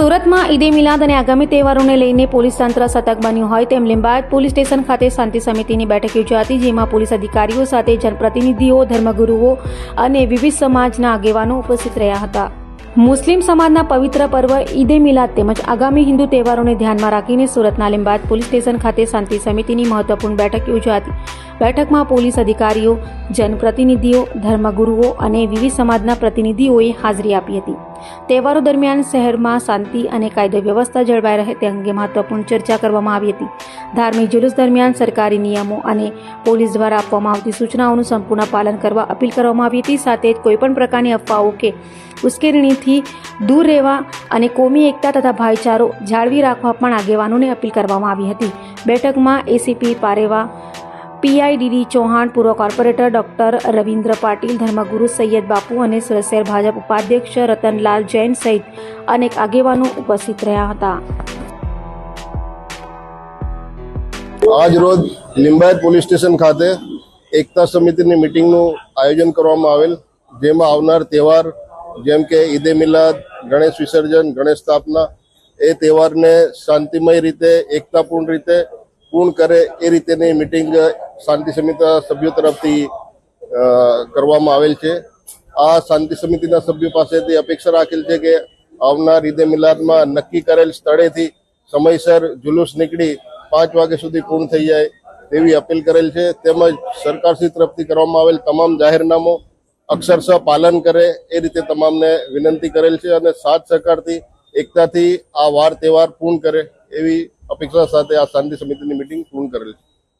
સુરતમાં ઈદે મિલાદ અને આગામી તહેવારોને લઈને પોલીસ તંત્ર સતર્ક બન્યું હોય તેમ લિંબાયત પોલીસ સ્ટેશન ખાતે શાંતિ સમિતિની બેઠક યોજાઈ હતી, જેમાં પોલીસ અધિકારીઓ સાથે જનપ્રતિનિધિઓ, ધર્મગુરુઓ અને વિવિધ સમાજના આગેવાનો ઉપસ્થિત રહ્યા હતા. મુસ્લિમ સમાજના પવિત્ર પર્વ ઈદે મિલાદ તેમજ આગામી હિન્દુ તહેવારોને ધ્યાનમાં રાખીને સુરતના લિંબાયત પોલીસ સ્ટેશન ખાતે શાંતિ સમિતિની મહત્વપૂર્ણ બેઠક યોજાઈ હતી. બેઠકમાં પોલીસ અધિકારીઓ, જનપ્રતિનિધિઓ, ધર્મગુરુઓ અને વિવિધ સમાજના પ્રતિનિધિઓએ હાજરી આપી હતી. તહેવારો દરમિયાન શહેરમાં શાંતિ અને કાયદો વ્યવસ્થા જળવાઈ રહે તે અંગે મહત્વપૂર્ણ ચર્ચા કરવામાં આવી હતી. ધાર્મિક જુલુસ દરમિયાન સરકારી નિયમો અને પોલીસ દ્વારા આપવામાં આવતી સૂચનાઓનું સંપૂર્ણ પાલન કરવા અપીલ કરવામાં આવી હતી. સાથે જ કોઈપણ પ્રકારની અફવાઓ કે ઉશ્કેરણીથી દૂર રહેવા અને કોમી એકતા તથા ભાઈચારો જાળવી રાખવા પણ આગેવાનોને અપીલ કરવામાં આવી હતી. બેઠકમાં એસીપી પારેવા, પીઆઈડીડી ચૌહાણ, પૂર્વ કોર્પોરેટર ડોક્ટર રવિન્દ્ર પાટીલ, ધર્મગુરુ સૈયદ બાપુ અને સુરત શહેર ભાજપ ઉપાધ્યક્ષ રતનલાલ જૈન સહિત અનેક આગેવાનો ઉપસ્થિત રહ્યા હતા. આજ રોજ લિંબાયત પોલીસ સ્ટેશન ખાતે એકતા સમિતિની મિટિંગનું આયોજન કરવામાં આવેલ, જેમાં આવનાર તહેવાર જેમ કે ઈદે મિલાદ, ગણેશ વિસર્જન, ગણેશ સ્થાપના એ તહેવારને શાંતિમય રીતે, એકતાપૂર્ણ રીતે પૂર્ણ કરે એ રીતેની મિટિંગ શાંતિ સમિતિના સભ્યો તરફથી કરવામાં આવેલ છે. આ શાંતિ સમિતિના સભ્યો પાસેથી અપેક્ષા રાખેલ છે કે આવનાર ઈદે મિલાદમાં નક્કી કરેલ સ્થળેથી સમયસર જુલુસ નીકળી 5 વાગ્યા સુધી પૂર્ણ થઈ જાય તેવી અપીલ કરેલ છે. તેમજ સરકારશ્રી તરફથી કરવામાં આવેલ તમામ જાહેરનામું અક્ષરશઃ પાલન કરે એ રીતે તમામને વિનંતી કરેલ છે અને સાથ સહકારથી, એકતાથી આ વાર તહેવાર પૂર્ણ કરે એવી અપેક્ષા સાથે આ શાંતિ સમિતિની મિટિંગ પૂર્ણ કરેલ છે.